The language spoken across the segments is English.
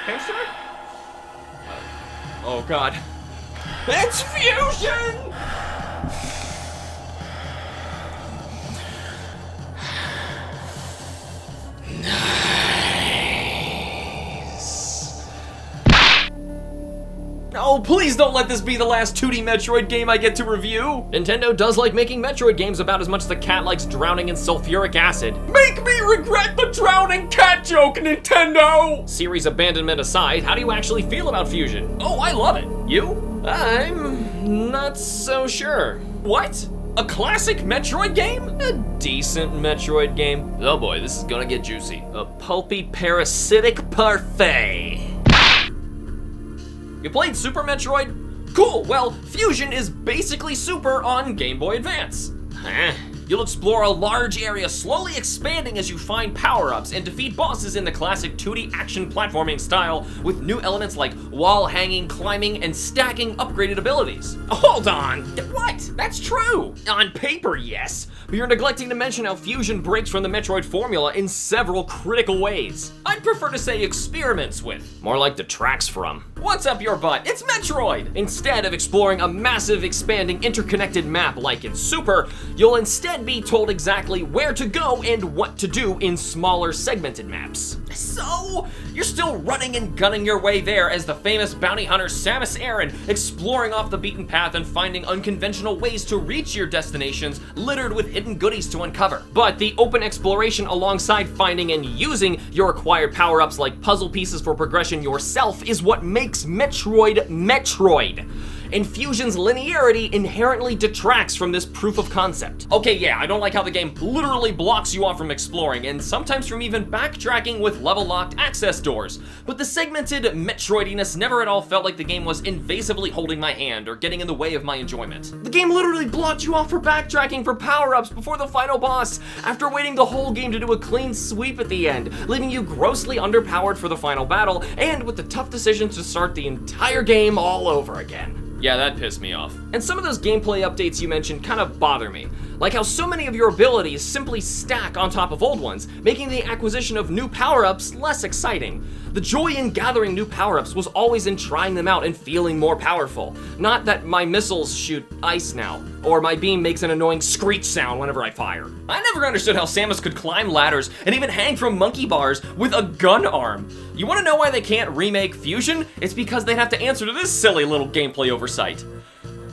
Hamster? Oh god. It's fusion! Oh, please don't let this be the last 2D Metroid game I get to review! Nintendo does like making Metroid games about as much as the cat likes drowning in sulfuric acid. Make me regret the drowning cat joke, Nintendo! Series abandonment aside, how do you actually feel about Fusion? Oh, I love it. You? I'm not so sure. What? A classic Metroid game? A decent Metroid game? Oh boy, this is gonna get juicy. A pulpy parasitic parfait. You played Super Metroid? Cool, well, Fusion is basically Super on Game Boy Advance. You'll explore a large area, slowly expanding as you find power-ups and defeat bosses in the classic 2D action platforming style with new elements like wall hanging, climbing, and stacking upgraded abilities. Hold on, what? That's true. On paper, yes, but you're neglecting to mention how Fusion breaks from the Metroid formula in several critical ways. I'd prefer to say experiments with, more like detracts from. What's up your butt? It's Metroid! Instead of exploring a massive, expanding, interconnected map like in Super, you'll instead be told exactly where to go and what to do in smaller, segmented maps. So, you're still running and gunning your way there as the famous bounty hunter Samus Aran, exploring off the beaten path and finding unconventional ways to reach your destinations littered with hidden goodies to uncover. But the open exploration alongside finding and using your acquired power-ups like puzzle pieces for progression yourself is what makes Metroid Metroid. And Fusion's linearity inherently detracts from this proof of concept. Okay, yeah, I don't like how the game literally blocks you off from exploring, and sometimes from even backtracking with level-locked access doors. But the segmented Metroidiness never at all felt like the game was invasively holding my hand or getting in the way of my enjoyment. The game literally blocked you off for backtracking for power-ups before the final boss, after waiting the whole game to do a clean sweep at the end, leaving you grossly underpowered for the final battle, and with the tough decision to start the entire game all over again. Yeah, that pissed me off. And some of those gameplay updates you mentioned kind of bother me. Like how so many of your abilities simply stack on top of old ones, making the acquisition of new power-ups less exciting. The joy in gathering new power-ups was always in trying them out and feeling more powerful. Not that my missiles shoot ice now, or my beam makes an annoying screech sound whenever I fire. I never understood how Samus could climb ladders and even hang from monkey bars with a gun arm. You wanna know why they can't remake Fusion? It's because they'd have to answer to this silly little gameplay oversight.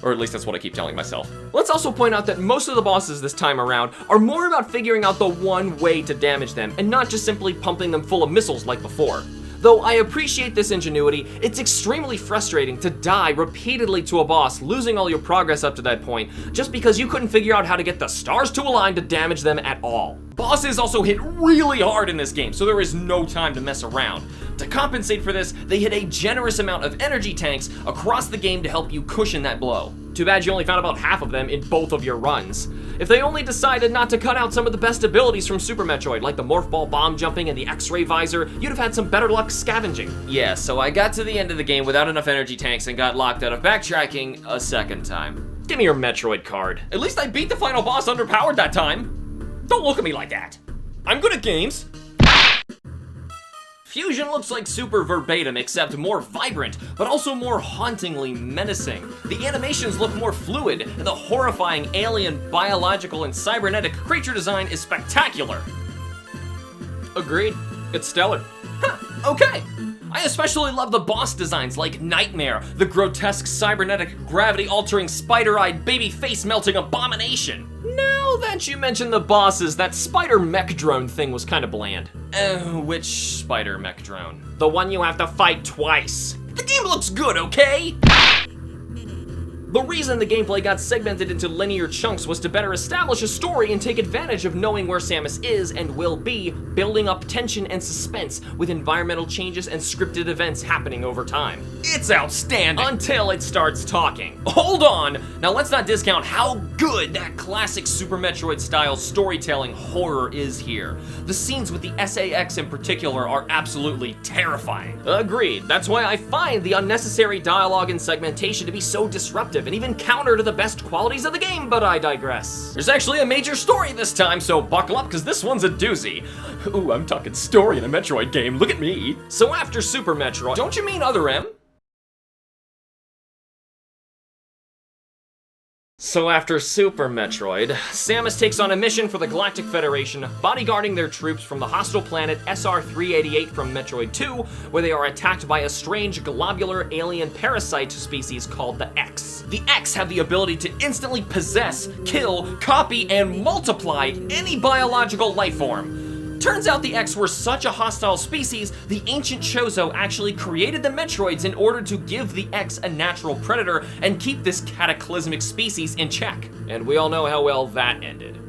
Or at least that's what I keep telling myself. Let's also point out that most of the bosses this time around are more about figuring out the one way to damage them and not just simply pumping them full of missiles like before. Though I appreciate this ingenuity, it's extremely frustrating to die repeatedly to a boss, losing all your progress up to that point, just because you couldn't figure out how to get the stars to align to damage them at all. Bosses also hit really hard in this game, so there is no time to mess around. To compensate for this, they hit a generous amount of energy tanks across the game to help you cushion that blow. Too bad you only found about half of them in both of your runs. If they only decided not to cut out some of the best abilities from Super Metroid, like the Morph Ball bomb jumping and the X-ray visor, you'd have had some better luck scavenging. Yeah, so I got to the end of the game without enough energy tanks and got locked out of backtracking a second time. Give me your Metroid card. At least I beat the final boss underpowered that time. Don't look at me like that. I'm good at games. Fusion looks like Super verbatim, except more vibrant, but also more hauntingly menacing. The animations look more fluid, and the horrifying alien, biological, and cybernetic creature design is spectacular. Agreed. It's stellar. Huh, okay. I especially love the boss designs like Nightmare, the grotesque cybernetic gravity-altering spider-eyed baby face-melting abomination. Now that you mention the bosses, that spider mech drone thing was kind of bland. Which spider mech drone? The one you have to fight twice. The game looks good, okay? The reason the gameplay got segmented into linear chunks was to better establish a story and take advantage of knowing where Samus is and will be, building up tension and suspense with environmental changes and scripted events happening over time. It's outstanding until it starts talking. Hold on! Now let's not discount how good that classic Super Metroid style storytelling horror is here. The scenes with the SAX in particular are absolutely terrifying. Agreed, that's why I find the unnecessary dialogue and segmentation to be so disruptive and even counter to the best qualities of the game, but I digress. There's actually a major story this time, so buckle up because this one's a doozy. Ooh, I'm talking story in a Metroid game, look at me. So after Super Metroid, don't you mean Other M? So after Super Metroid, Samus takes on a mission for the Galactic Federation, bodyguarding their troops from the hostile planet SR-388 from Metroid 2, where they are attacked by a strange globular alien parasite species called the X. The X have the ability to instantly possess, kill, copy, and multiply any biological life form. Turns out the X were such a hostile species, the ancient Chozo actually created the Metroids in order to give the X a natural predator and keep this cataclysmic species in check. And we all know how well that ended.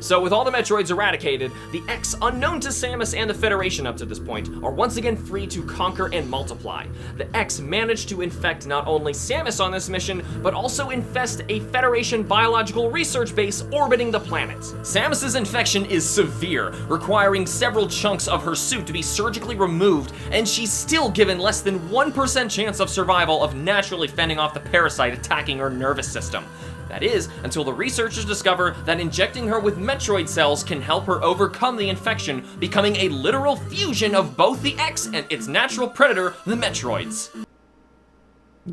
So with all the Metroids eradicated, the X, unknown to Samus and the Federation up to this point, are once again free to conquer and multiply. The X managed to infect not only Samus on this mission, but also infest a Federation biological research base orbiting the planet. Samus's infection is severe, requiring several chunks of her suit to be surgically removed, and she's still given less than 1% chance of survival of naturally fending off the parasite attacking her nervous system. That is, until the researchers discover that injecting her with Metroid cells can help her overcome the infection, becoming a literal fusion of both the X and its natural predator, the Metroids.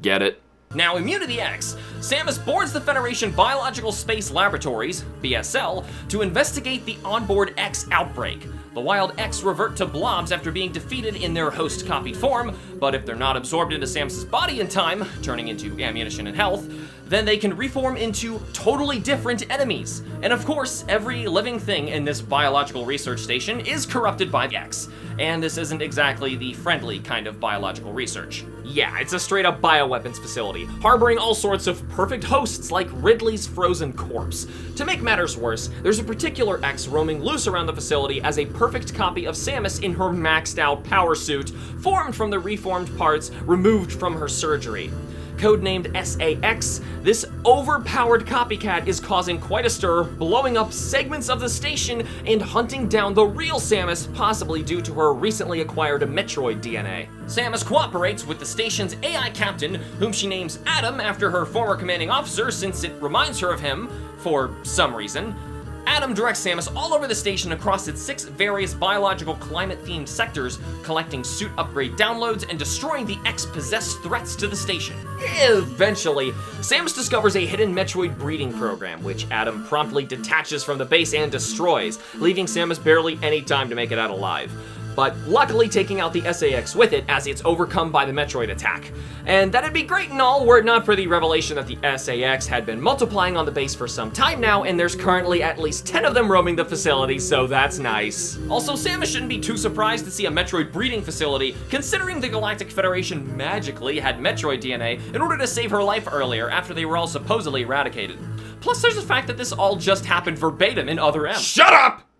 Get it? Now, immune to the X, Samus boards the Federation Biological Space Laboratories, BSL, to investigate the onboard X outbreak. The wild X revert to blobs after being defeated in their host-copied form, but if they're not absorbed into Samus's body in time, turning into ammunition and health, then they can reform into totally different enemies. And of course, every living thing in this biological research station is corrupted by the X. And this isn't exactly the friendly kind of biological research. Yeah, it's a straight-up bioweapons facility, harboring all sorts of perfect hosts like Ridley's frozen corpse. To make matters worse, there's a particular X roaming loose around the facility as a perfect copy of Samus in her maxed-out power suit, formed from the reformed parts removed from her surgery. Codenamed SAX, this overpowered copycat is causing quite a stir, blowing up segments of the station and hunting down the real Samus, possibly due to her recently acquired Metroid DNA. Samus cooperates with the station's AI captain, whom she names Adam after her former commanding officer since it reminds her of him, for some reason. Adam directs Samus all over the station across its 6 various biological climate-themed sectors, collecting suit upgrade downloads and destroying the X-possessed threats to the station. Eventually, Samus discovers a hidden Metroid breeding program, which Adam promptly detaches from the base and destroys, leaving Samus barely any time to make it out alive. But luckily taking out the SAX with it as it's overcome by the Metroid attack. And that'd be great and all were it not for the revelation that the SAX had been multiplying on the base for some time now, and there's currently at least 10 of them roaming the facility, so that's nice. Also, Samus shouldn't be too surprised to see a Metroid breeding facility, considering the Galactic Federation magically had Metroid DNA in order to save her life earlier after they were all supposedly eradicated. Plus, there's the fact that this all just happened verbatim in Other M. Shut up!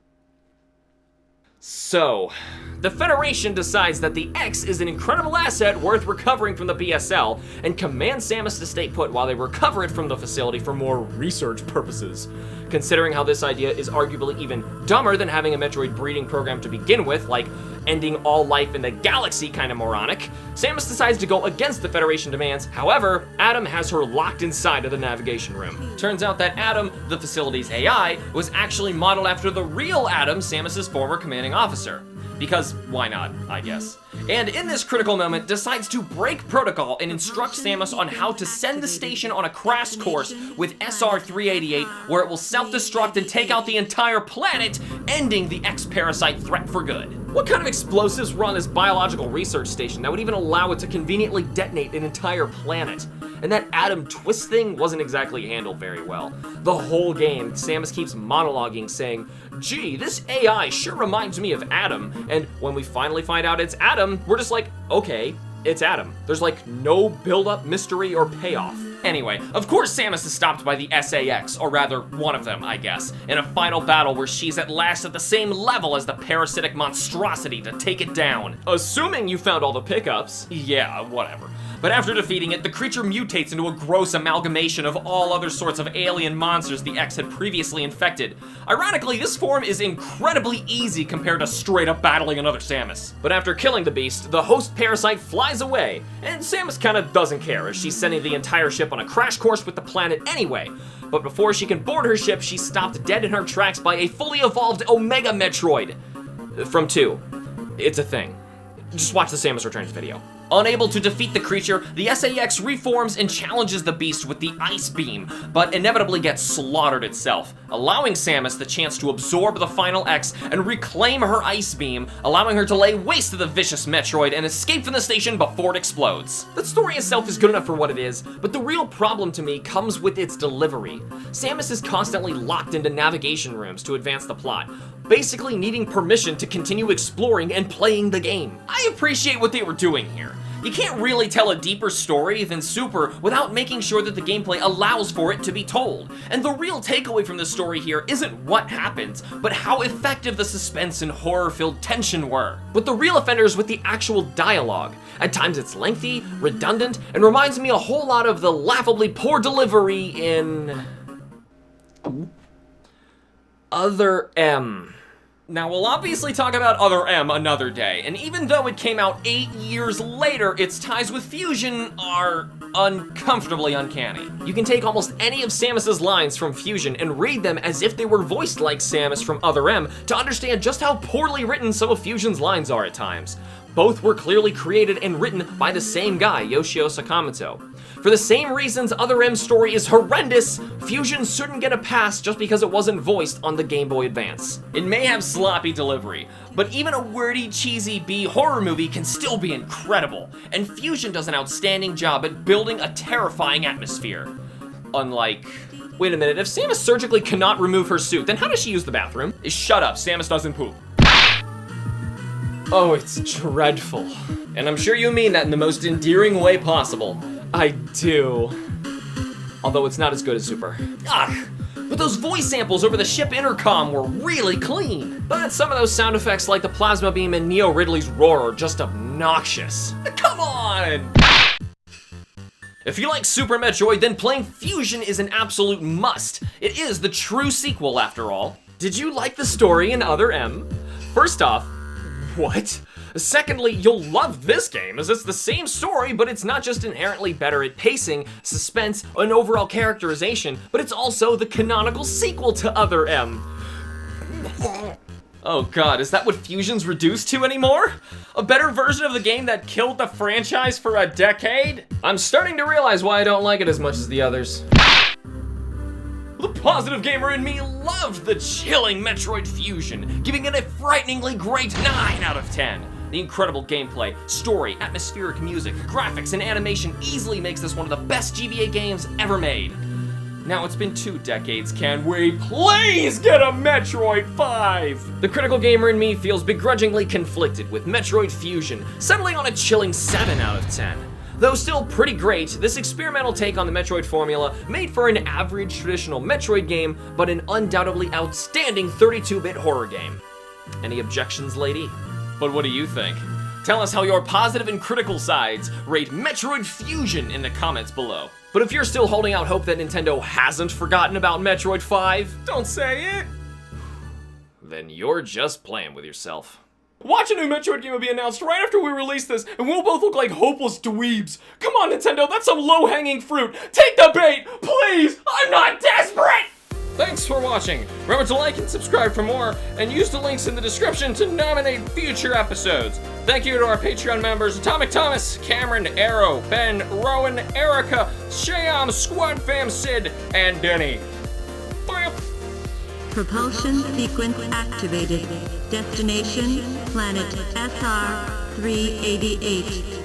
So, the Federation decides that the X is an incredible asset worth recovering from the BSL and commands Samus to stay put while they recover it from the facility for more research purposes. Considering how this idea is arguably even dumber than having a Metroid breeding program to begin with, like ending all life in the galaxy kind of moronic, Samus decides to go against the Federation demands. However, Adam has her locked inside of the navigation room. Turns out that Adam, the facility's AI, was actually modeled after the real Adam, Samus's former commanding officer. Because why not, I guess. And in this critical moment, decides to break protocol and instruct Samus on how to send the station on a crash course with SR-388, where it will self-destruct and take out the entire planet, ending the X-parasite threat for good. What kind of explosives run this biological research station that would even allow it to conveniently detonate an entire planet? And that Adam twist thing wasn't exactly handled very well. The whole game, Samus keeps monologuing saying, "Gee, this AI sure reminds me of Adam." And when we finally find out it's Adam, we're just like, okay, it's Adam. There's like no build-up, mystery, or payoff. Anyway, of course Samus is stopped by the SAX, or rather, one of them, I guess, in a final battle where she's at last at the same level as the parasitic monstrosity to take it down. Assuming you found all the pickups. Yeah, whatever. But after defeating it, the creature mutates into a gross amalgamation of all other sorts of alien monsters the X had previously infected. Ironically, this form is incredibly easy compared to straight up battling another Samus. But after killing the beast, the host parasite flies away, and Samus kinda doesn't care as she's sending the entire ship on a crash course with the planet anyway. But before she can board her ship, she's stopped dead in her tracks by a fully evolved Omega Metroid. From 2. It's a thing. Just watch the Samus Returns video. Unable to defeat the creature, the SAX reforms and challenges the beast with the Ice Beam, but inevitably gets slaughtered itself, allowing Samus the chance to absorb the final X and reclaim her Ice Beam, allowing her to lay waste to the vicious Metroid and escape from the station before it explodes. The story itself is good enough for what it is, but the real problem to me comes with its delivery. Samus is constantly locked into navigation rooms to advance the plot, basically needing permission to continue exploring and playing the game. I appreciate what they were doing here. You can't really tell a deeper story than Super without making sure that the gameplay allows for it to be told. And the real takeaway from the story here isn't what happens, but how effective the suspense and horror-filled tension were. But the real offender is with the actual dialogue. At times it's lengthy, redundant, and reminds me a whole lot of the laughably poor delivery in Other M. Now, we'll obviously talk about Other M another day, and even though it came out 8 years later, its ties with Fusion are uncomfortably uncanny. You can take almost any of Samus's lines from Fusion and read them as if they were voiced like Samus from Other M to understand just how poorly written some of Fusion's lines are at times. Both were clearly created and written by the same guy, Yoshio Sakamoto. For the same reasons Other M's story is horrendous, Fusion shouldn't get a pass just because it wasn't voiced on the Game Boy Advance. It may have sloppy delivery, but even a wordy, cheesy B horror movie can still be incredible, and Fusion does an outstanding job at building a terrifying atmosphere. Unlike... Wait a minute, if Samus surgically cannot remove her suit, then how does she use the bathroom? Shut up, Samus doesn't poop. Oh, it's dreadful. And I'm sure you mean that in the most endearing way possible. I do. Although it's not as good as Super. Ugh! But those voice samples over the ship intercom were really clean. But some of those sound effects like the plasma beam and Neo Ridley's roar are just obnoxious. Come on! If you like Super Metroid, then playing Fusion is an absolute must. It is the true sequel after all. Did you like the story in Other M? First off, what? Secondly, you'll love this game, as it's the same story, but it's not just inherently better at pacing, suspense, and overall characterization, but it's also the canonical sequel to Other M. Oh god, is that what Fusion's reduced to anymore? A better version of the game that killed the franchise for a decade? I'm starting to realize why I don't like it as much as the others. The positive gamer in me loved the chilling Metroid Fusion, giving it a frighteningly great 9 out of 10. The incredible gameplay, story, atmospheric music, graphics, and animation easily makes this one of the best GBA games ever made. Now it's been 2 decades, can we please get a Metroid 5? The critical gamer in me feels begrudgingly conflicted with Metroid Fusion, settling on a chilling 7 out of 10. Though still pretty great, this experimental take on the Metroid formula made for an average traditional Metroid game, but an undoubtedly outstanding 32-bit horror game. Any objections, lady? But what do you think? Tell us how your positive and critical sides rate Metroid Fusion in the comments below. But if you're still holding out hope that Nintendo hasn't forgotten about Metroid 5, don't say it, then you're just playing with yourself. Watch a new Metroid game will be announced right after we release this, and we'll both look like hopeless dweebs. Come on, Nintendo, that's some low-hanging fruit. Take the bait, please! I'm not desperate! Thanks for watching. Remember to like and subscribe for more, and use the links in the description to nominate future episodes. Thank you to our Patreon members, Atomic Thomas, Cameron, Arrow, Ben, Rowan, Erica, Shayam, Squad Fam Sid, and Denny. Bye. Propulsion sequence activated. Destination, planet SR-388.